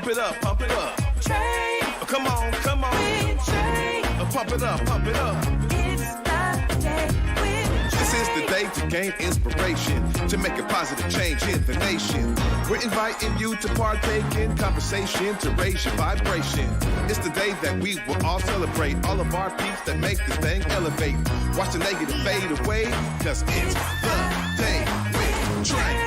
Pump it up, pump it up. Trae. Oh, come on, come on. With Trae. Oh, pump it up, pump it up. It's the day with This is the day to gain inspiration, to make a positive change in the nation. We're inviting you to partake in conversation, to raise your vibration. It's the day that we will all celebrate all of our peeps that make this thing elevate. Watch the negative fade away, cause it's the day with Trae.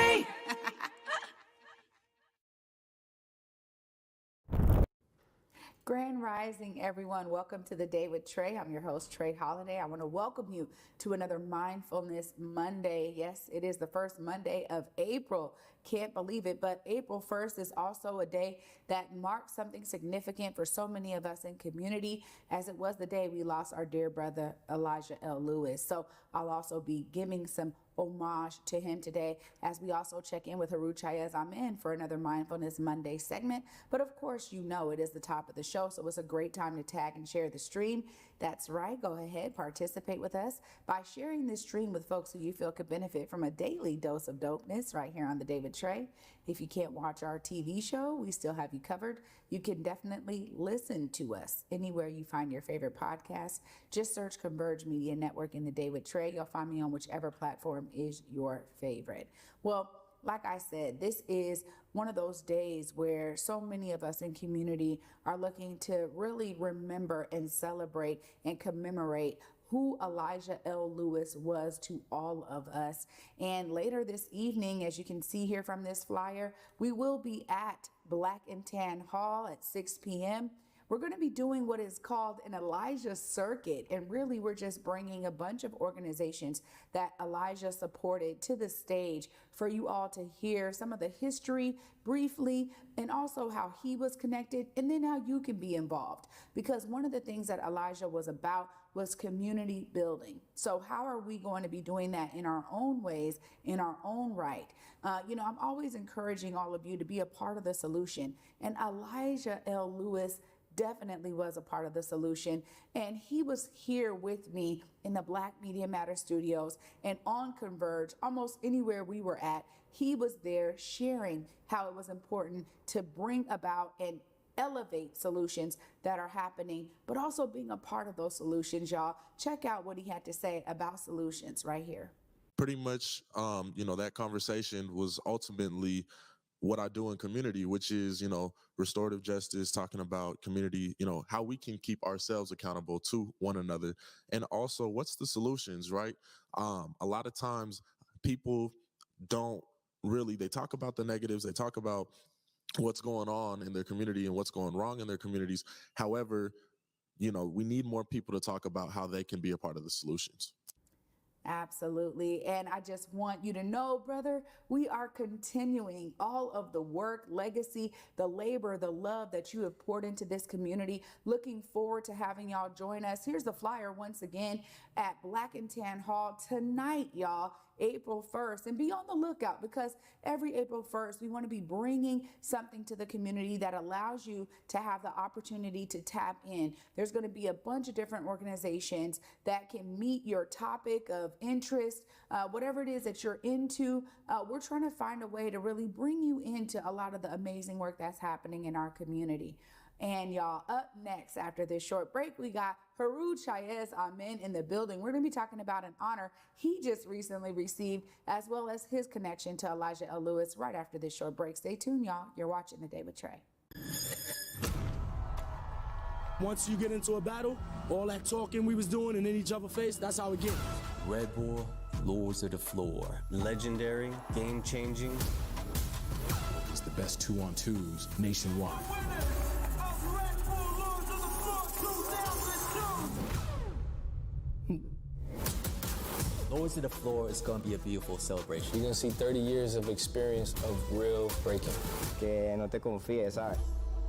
Grand Rising, everyone. Welcome to the Day with Trae. I'm your host, Trae Holiday. I want to welcome you to another Mindfulness Monday. Yes, it is the first Monday of April. Can't believe it, but April 1st is also a day that marks something significant for so many of us in community, as it was the day we lost our dear brother, Elijah L. Lewis. So I'll also be giving some homage to him today, as we also check in with Heru TchaasAmen for another Mindfulness Monday segment. But of course, you know it is the top of the show, so it's a great time to tag and share the stream. That's right. Go ahead, participate with us by sharing this stream with folks who you feel could benefit from a daily dose of dopeness right here on the Day with Trae. If you can't watch our TV show, we still have you covered. You can definitely listen to us anywhere you find your favorite podcast. Just search Converge Media Network in the Day with Trae. You'll find me on whichever platform is your favorite. Well, like I said, this is one of those days where so many of us in community are looking to really remember and celebrate and commemorate who Elijah L. Lewis was to all of us. And later this evening, as you can see here from this flyer, we will be at Black and Tan Hall at 6 p.m. We're going to be doing what is called an Elijah Circuit. And really, we're just bringing a bunch of organizations that Elijah supported to the stage for you all to hear some of the history briefly, and also how he was connected, and then how you can be involved. Because one of the things that Elijah was about was community building. So how are we going to be doing that in our own ways, in our own right? I'm always encouraging all of you to be a part of the solution. And Elijah L. Lewis definitely was a part of the solution. And he was here with me in the Black Media Matter studios and on Converge, almost anywhere we were at. He was there sharing how it was important to bring about and elevate solutions that are happening, but also being a part of those solutions, y'all. Check out what he had to say about solutions right here. Pretty much, that conversation was ultimately what I do in community, which is, restorative justice, talking about community, how we can keep ourselves accountable to one another. And also, what's the solutions, right? A lot of times people don't really, they talk about the negatives, they talk about what's going on in their community and what's going wrong in their communities. However, we need more people to talk about how they can be a part of the solutions. Absolutely. And I just want you to know, brother, we are continuing all of the work, legacy, the labor, the love that you have poured into this community. Looking forward to having y'all join us. Here's the flyer once again at Black and Tan Hall tonight, y'all. April 1st, and be on the lookout, because every April 1st, we want to be bringing something to the community that allows you to have the opportunity to tap in. There's going to be a bunch of different organizations that can meet your topic of interest, whatever it is that you're into. We're trying to find a way to really bring you into a lot of the amazing work that's happening in our community. And y'all, up next after this short break, we got Heru TchaasAmen in the building. We're going to be talking about an honor he just recently received, as well as his connection to Elijah L. Lewis, right after this short break. Stay tuned, y'all. You're watching The Day with Trae. Once you get into a battle, all that talking we was doing and in each other's face, that's how it gets. Red Bull, Lords of the Floor. Legendary, game-changing. It's the best 2-on-2s nationwide. Lords of the Floor is going to be a beautiful celebration. You're going to see 30 years of experience of real breaking. Que no te confíes, ¿sabes?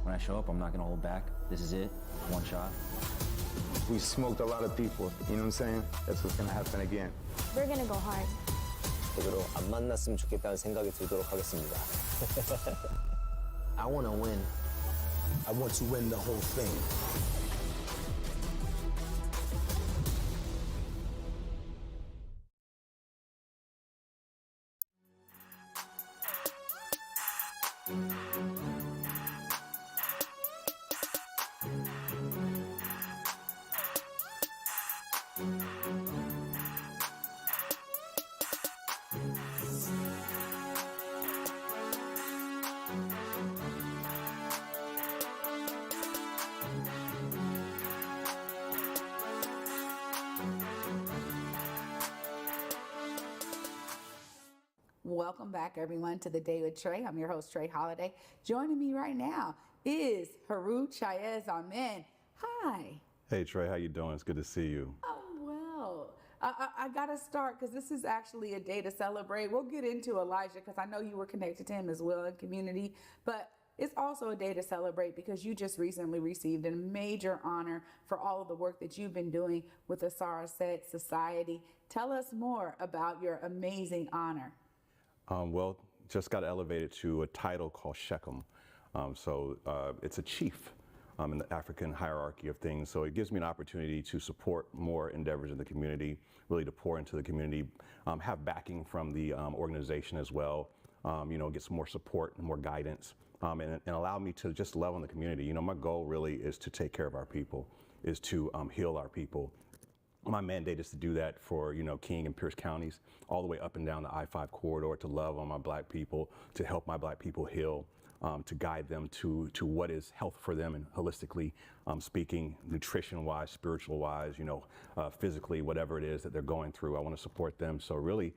When I show up, I'm not going to hold back. This is it. One shot. We smoked a lot of people, you know what I'm saying? That's what's going to happen again. We're going to go hard. 으로 안 만났으면 좋겠다는 생각이 들도록 하겠습니다. I want to win. I want to win the whole thing. Welcome back, everyone, to the Day with Trae. I'm your host, Trae Holiday. Joining me right now is Heru TchaasAmen. Hi. Hey Trae, how you doing? It's good to see you. I'm well. I got to start because this is actually a day to celebrate. We'll get into Elijah because I know you were connected to him as well in community, but it's also a day to celebrate because you just recently received a major honor for all of the work that you've been doing with the Sarasset Society. Tell us more about your amazing honor. Well, just got elevated to a title called Shechem. It's a chief in the African hierarchy of things. So it gives me an opportunity to support more endeavors in the community, really to pour into the community, have backing from the organization as well, get some more support and more guidance, and allow me to just love on the community. My goal really is to take care of our people, is to heal our people. My mandate is to do that for, King and Pierce counties, all the way up and down the I-5 corridor, to love on my black people, to help my black people heal, to guide them to what is health for them, and holistically speaking, nutrition-wise, spiritual-wise, physically, whatever it is that they're going through. I want to support them. So really,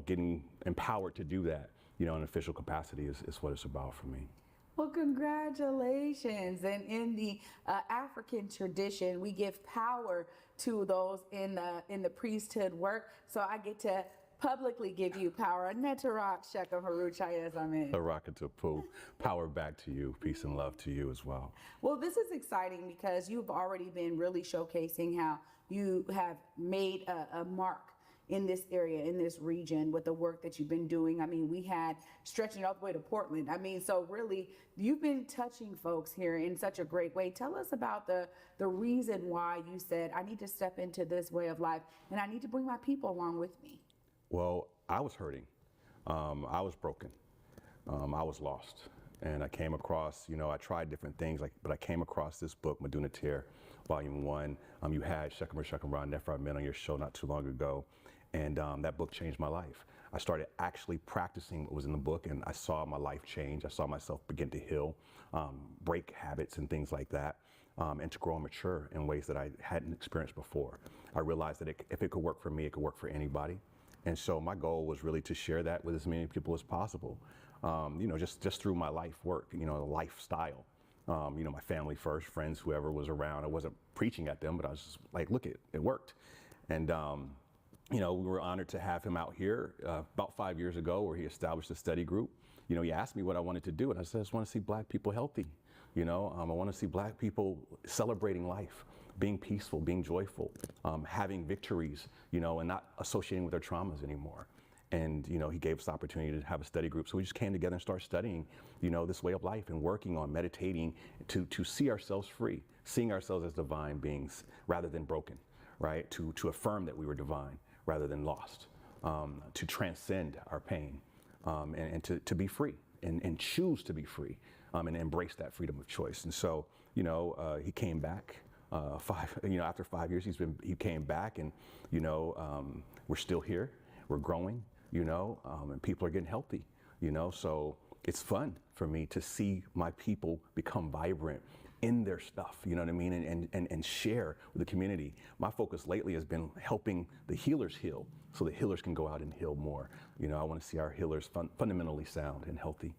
getting empowered to do that, in an official capacity is what it's about for me. Well, congratulations. And in the African tradition, we give power to those in the priesthood work. So I get to publicly give you power. Netarach Shechem Heru TchaasAmen. Arakatapu. Power back to you. Peace and love to you as well. Well, this is exciting because you've already been really showcasing how you have made a mark in this area, in this region, with the work that you've been doing. I mean, we had stretching all the way to Portland. I mean, so really, you've been touching folks here in such a great way. Tell us about the reason why you said, I need to step into this way of life and I need to bring my people along with me. Well, I was hurting. I was broken. I was lost. And I came across, I tried different things, but I came across this book, Maduna Tear, Volume 1. You had Shechem TchaasAmen on your show not too long ago. And that book changed my life. I started actually practicing what was in the book, and I saw my life change. I saw myself begin to heal, break habits and things like that, and to grow and mature in ways that I hadn't experienced before. I realized that if it could work for me, it could work for anybody. And so my goal was really to share that with as many people as possible, just through my life work, the lifestyle. My family first, friends, whoever was around. I wasn't preaching at them, but I was just like, look, it worked. And we were honored to have him out here about 5 years ago, where he established a study group. He asked me what I wanted to do, and I said, I just want to see black people healthy. I want to see black people celebrating life, being peaceful, being joyful, having victories, and not associating with their traumas anymore. And, he gave us the opportunity to have a study group. So we just came together and started studying, this way of life and working on meditating to see ourselves free, seeing ourselves as divine beings rather than broken, right? To affirm that we were divine rather than lost, to transcend our pain, and to be free and choose to be free, and embrace that freedom of choice. And so, he came back after 5 years, he came back, and, we're still here, we're growing, and people are getting healthy, so it's fun for me to see my people become vibrant in their stuff, you know what I mean, and share with the community. My focus lately has been helping the healers heal, so the healers can go out and heal more. I want to see our healers fundamentally sound and healthy.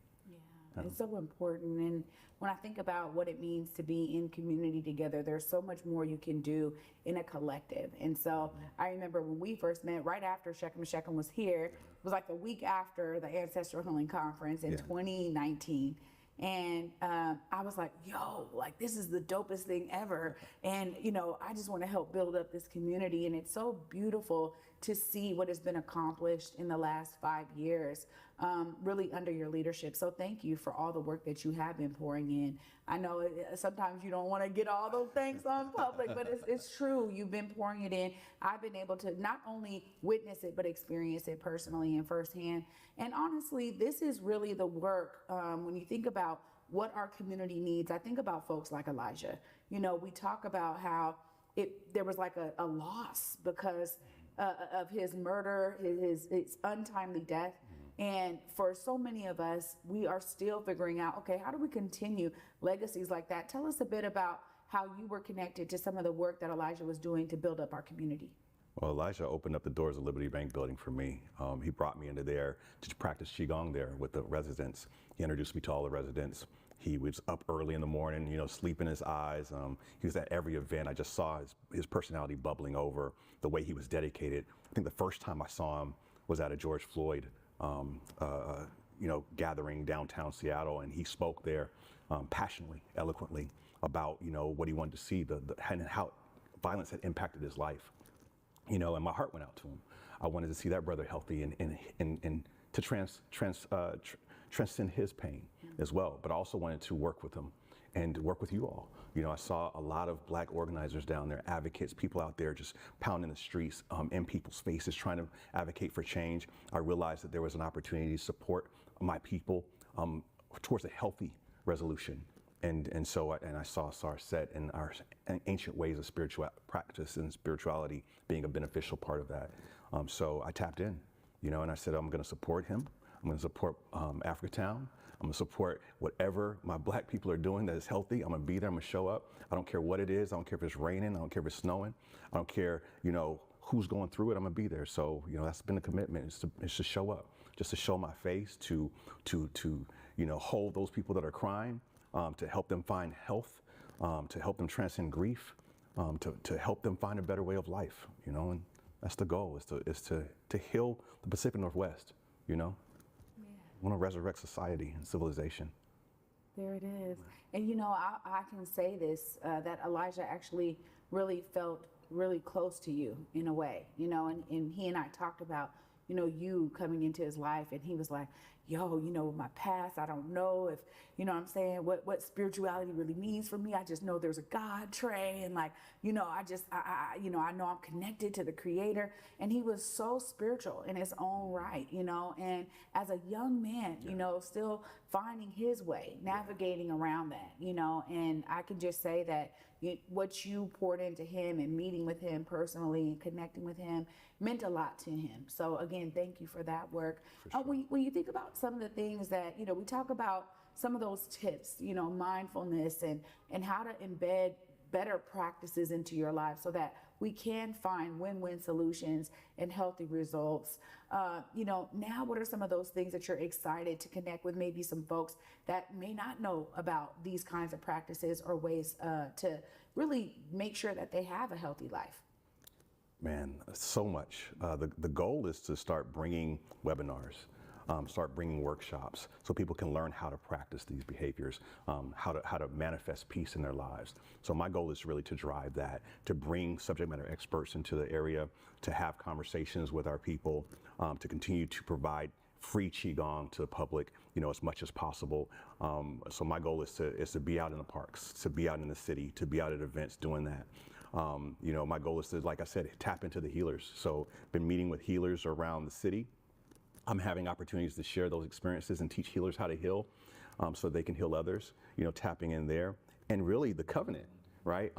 Yeah, it's so important. And when I think about what it means to be in community together, there's so much more you can do in a collective. And so I remember when we first met, right after Shechem was here, it was like the week after the Ancestral Healing Conference in 2019. And I was like, yo, like, this is the dopest thing ever. And, I just want to help build up this community. And it's so beautiful to see what has been accomplished in the last 5 years, really under your leadership. So thank you for all the work that you have been pouring in. I know sometimes you don't want to get all those thanks on public, but it's true. You've been pouring it in. I've been able to not only witness it, but experience it personally and firsthand. And honestly, this is really the work. When you think about what our community needs, I think about folks like Elijah. We talk about how there was like a loss because of his murder, his untimely death. And for so many of us, we are still figuring out, okay, how do we continue legacies like that? Tell us a bit about how you were connected to some of the work that Elijah was doing to build up our community. Well, Elijah opened up the doors of Liberty Bank building for me. He brought me into there to practice Qigong there with the residents. He introduced me to all the residents. He was up early in the morning, sleep in his eyes. He was at every event. I just saw his personality bubbling over, the way he was dedicated. I think the first time I saw him was at a George Floyd gathering downtown Seattle, and he spoke there passionately, eloquently about what he wanted to see, and how violence had impacted his life. And my heart went out to him. I wanted to see that brother healthy and to transcend his pain as well. But I also wanted to work with him and work with you all. I saw a lot of Black organizers down there, advocates, people out there just pounding the streets in people's faces, trying to advocate for change. I realized that there was an opportunity to support my people towards a healthy resolution. And so I saw Sarset and our ancient ways of spiritual practice and spirituality being a beneficial part of that. So I tapped in, and I said, I'm going to support him. I'm going to support Africatown. I'm going to support whatever my Black people are doing that is healthy. I'm going to be there. I'm going to show up. I don't care what it is. I don't care if it's raining. I don't care if it's snowing. I don't care, who's going through it. I'm going to be there. So, that's been the commitment, is to show up, just to show my face, to hold those people that are crying, to help them find health, to help them transcend grief, to help them find a better way of life, and that's the goal, is to heal the Pacific Northwest, Yeah. I want to resurrect society and civilization. There it is. And I can say this, that Elijah actually really felt really close to you in a way, and he and I talked about, you coming into his life, and he was like, yo, my past, I don't know if, what I'm saying, what spirituality really means for me. I just know there's a God, Trae, and I know I'm connected to the Creator. And he was so spiritual in his own right, and as a young man, still finding his way, navigating around that, and I can just say that what you poured into him and meeting with him personally and connecting with him meant a lot to him. So again, thank you for that work. For sure. When you think about some of the things that, we talk about some of those tips, mindfulness and how to embed better practices into your life so that we can find win-win solutions and healthy results. Now what are some of those things that you're excited to connect with maybe some folks that may not know about these kinds of practices or ways to really make sure that they have a healthy life? Man, so much. The goal is to start bringing webinars, start bringing workshops so people can learn how to practice these behaviors, how to manifest peace in their lives. So my goal is really to drive that, to bring subject matter experts into the area, to have conversations with our people, to continue to provide free Qigong to the public, as much as possible. So my goal is to be out in the parks, to be out in the city, to be out at events doing that. My goal is to, like I said, tap into the healers. So been meeting with healers around the city. I'm having opportunities to share those experiences and teach healers how to heal, so they can heal others, tapping in there. And really the covenant, right?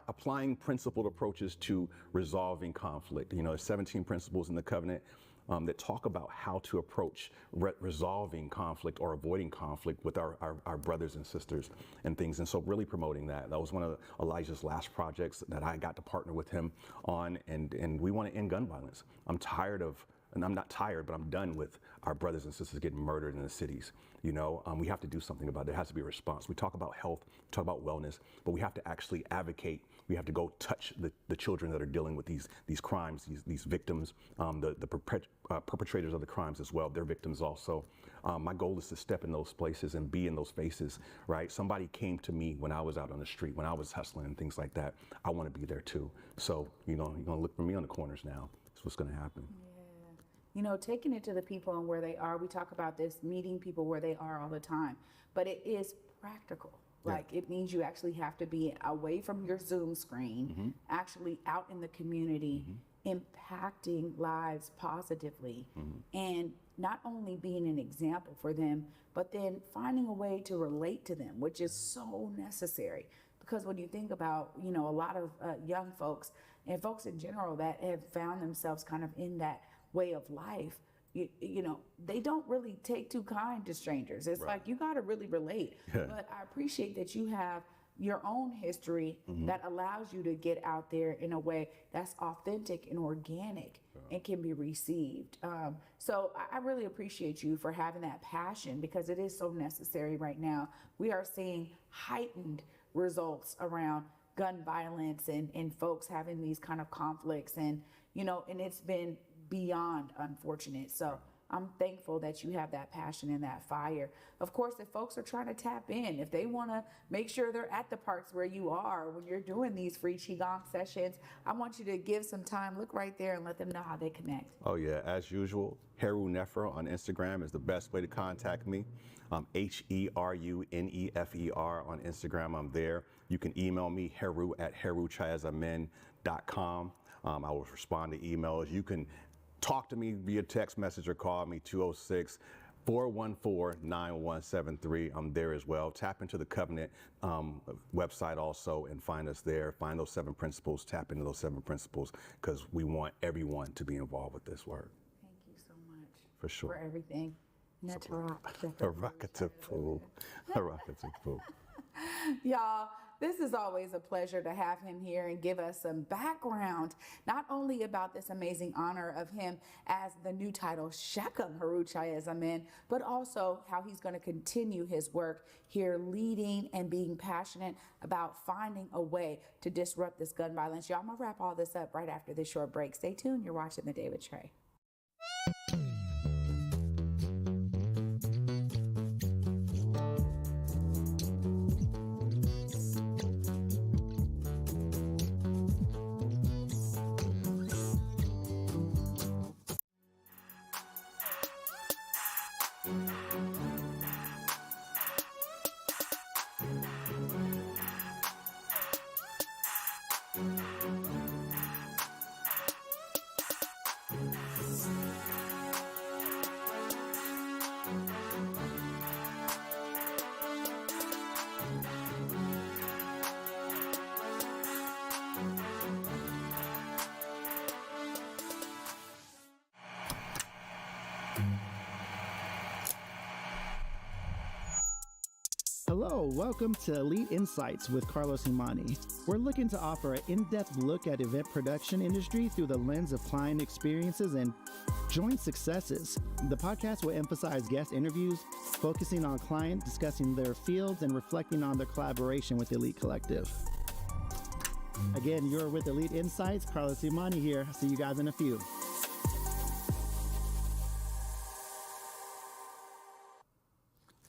Applying principled approaches to resolving conflict. There's 17 principles in the covenant that talk about how to approach resolving conflict or avoiding conflict with our brothers and sisters and things. And so really promoting that. That was one of Elijah's last projects that I got to partner with him on. And we want to end gun violence. I'm not tired, but I'm done with our brothers and sisters getting murdered in the cities. We have to do something about it. There has to be a response. We talk about health, we talk about wellness, but we have to actually advocate. We have to go touch the children that are dealing with these crimes, these victims, the perpetrators of the crimes as well. They're victims also. My goal is to step in those places and be in those faces, right? Somebody came to me when I was out on the street, when I was hustling and things like that. I want to be there too. So, you're going to look for me on the corners now. That's what's going to happen. Taking it to the people and where they are. We talk about this, meeting people where they are all the time, but it is practical. Yeah. Like it means you actually have to be away from your Zoom screen, actually out in the community, impacting lives positively, and not only being an example for them, but then finding a way to relate to them, which is so necessary. Because when you think about, a lot of young folks and folks in general that have found themselves kind of in that way of life, they don't really take too kind to strangers. It's like you got to really relate. Yeah. But I appreciate that you have your own history that allows you to get out there in a way that's authentic and organic and can be received. So I really appreciate you for having that passion, because it is so necessary right now. We are seeing heightened results around gun violence and folks having these kind of conflicts, and it's been beyond unfortunate. So I'm thankful that you have that passion and that fire. Of course, if folks are trying to tap in, if they want to make sure they're at the parks where you are when you're doing these free Qigong sessions, I want you to give some time, look right there, and let them know how they connect. Oh yeah, as usual, Heru Nefer on Instagram is the best way to contact me. HeruNefer on Instagram. I'm there. You can email me, Heru at HeruTchaasAmen.com. I will respond to emails. You can talk to me via text message or call me 206-414-9173. I'm there as well. Tap into the Covenant website also and find us there. Find those 7 principles, tap into those 7 principles, because we want everyone to be involved with this work. Thank you so much. For sure. For everything. Harakatapu. Y'all, this is always a pleasure to have him here and give us some background, not only about this amazing honor of him as the new title, Shechem Heru TchaasAmen, but also how he's going to continue his work here, leading and being passionate about finding a way to disrupt this gun violence. Y'all, I'm going to wrap all this up right after this short break. Stay tuned. You're watching The Day with Trae. Hello, welcome to Elite Insights with Carlos Imani. We're looking to offer an in-depth look at event production industry through the lens of client experiences and joint successes. The podcast will emphasize guest interviews, focusing on client discussing their fields and reflecting on their collaboration with Elite Collective. Again, you're with Elite Insights. Carlos Imani here. See you guys in a few.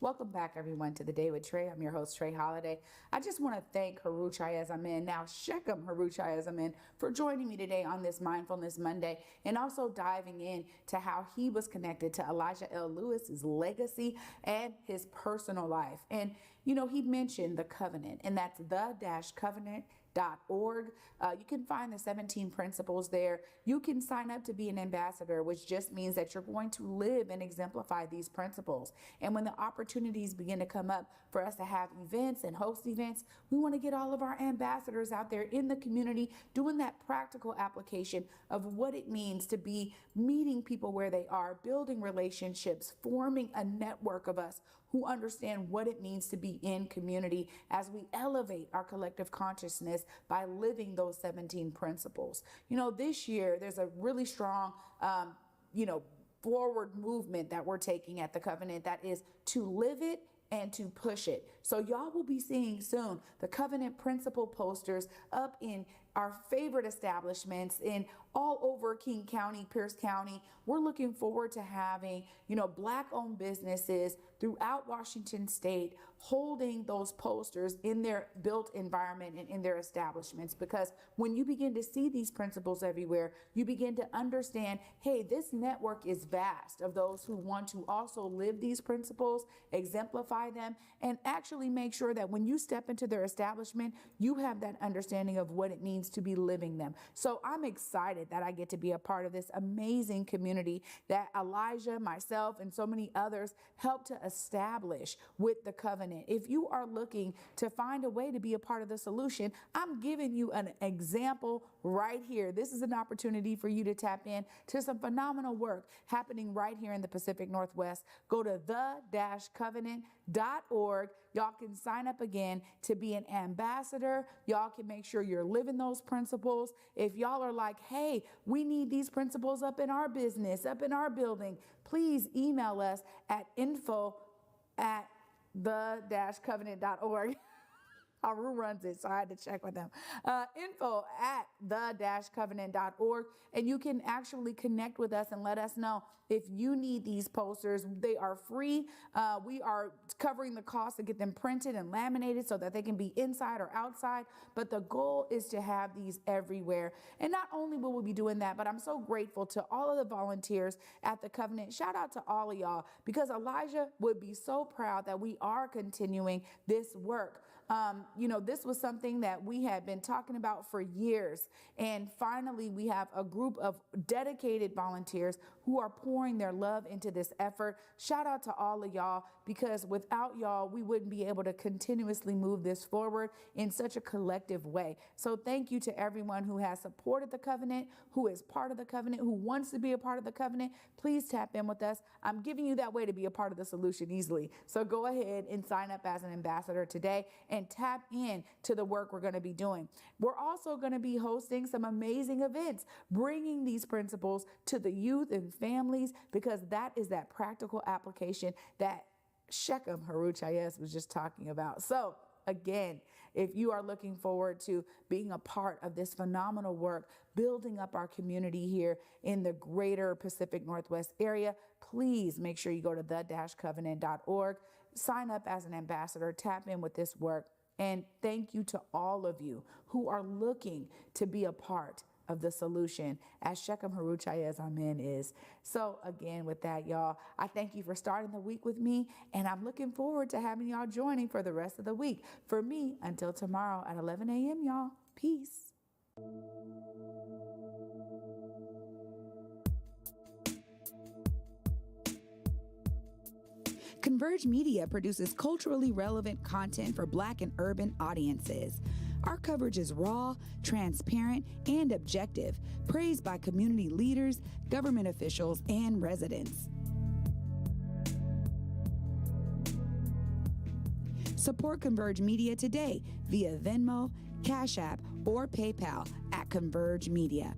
Welcome back, everyone, to The Day with Trae. I'm your host, Trae Holiday. I just want to thank Heru TchaasAmen, now Shechem Heru TchaasAmen, for joining me today on this Mindfulness Monday, and also diving in to how he was connected to Elijah L. Lewis's legacy and his personal life. And, he mentioned the covenant, and that's the-covenant.org. You can find the 17 principles there. You can sign up to be an ambassador, which just means that you're going to live and exemplify these principles. And when the opportunities begin to come up for us to have events and host events, we want to get all of our ambassadors out there in the community doing that practical application of what it means to be meeting people where they are, building relationships, forming a network of us who understand what it means to be in community as we elevate our collective consciousness by living those 17 principles. This year, there's a really strong, forward movement that we're taking at the Covenant that is to live it and to push it. So y'all will be seeing soon the Covenant principle posters up in our favorite establishments in all over King County, Pierce County. We're looking forward to having, Black-owned businesses throughout Washington State holding those posters in their built environment and in their establishments. Because when you begin to see these principles everywhere, you begin to understand, hey, this network is vast of those who want to also live these principles, exemplify them, and actually make sure that when you step into their establishment, you have that understanding of what it means means to be living them. So I'm excited that I get to be a part of this amazing community that Elijah, myself, and so many others helped to establish with the covenant. If you are looking to find a way to be a part of the solution, I'm giving you an example right here. This is an opportunity for you to tap in to some phenomenal work happening right here in the Pacific Northwest. Go to the-covenant.org. Y'all can sign up again to be an ambassador. Y'all can make sure you're living those principles. If y'all are like, hey, we need these principles up in our business, up in our building, please email us at info@the-covenant.org. Haru runs it, so I had to check with them. info@the-covenant.org, and you can actually connect with us and let us know if you need these posters. They are free. We are covering the cost to get them printed and laminated so that they can be inside or outside, but the goal is to have these everywhere. And not only will we be doing that, but I'm so grateful to all of the volunteers at the Covenant. Shout out to all of y'all, because Elijah would be so proud that we are continuing this work. This was something that we had been talking about for years. And finally, we have a group of dedicated volunteers who are pouring their love into this effort. Shout out to all of y'all, because without y'all, we wouldn't be able to continuously move this forward in such a collective way. So thank you to everyone who has supported the covenant, who is part of the covenant, who wants to be a part of the covenant. Please tap in with us. I'm giving you that way to be a part of the solution easily. So go ahead and sign up as an ambassador today and tap in to the work we're going to be doing. We're also going to be hosting some amazing events, bringing these principles to the youth and families, because that is that practical application that Heru TchaasAmen was just talking about. So again, if you are looking forward to being a part of this phenomenal work, building up our community here in the greater Pacific Northwest area, please make sure you go to the-covenant.org, sign up as an ambassador, tap in with this work. And thank you to all of you who are looking to be a part of the solution, as Heru TchaasAmen is. So again, with that, y'all, I thank you for starting the week with me, and I'm looking forward to having y'all joining for the rest of the week. For me, until tomorrow at 11 a.m., y'all. Peace. Converge Media produces culturally relevant content for Black and urban audiences. Our coverage is raw, transparent, and objective, praised by community leaders, government officials, and residents. Support Converge Media today via Venmo, Cash App, or PayPal at Converge Media.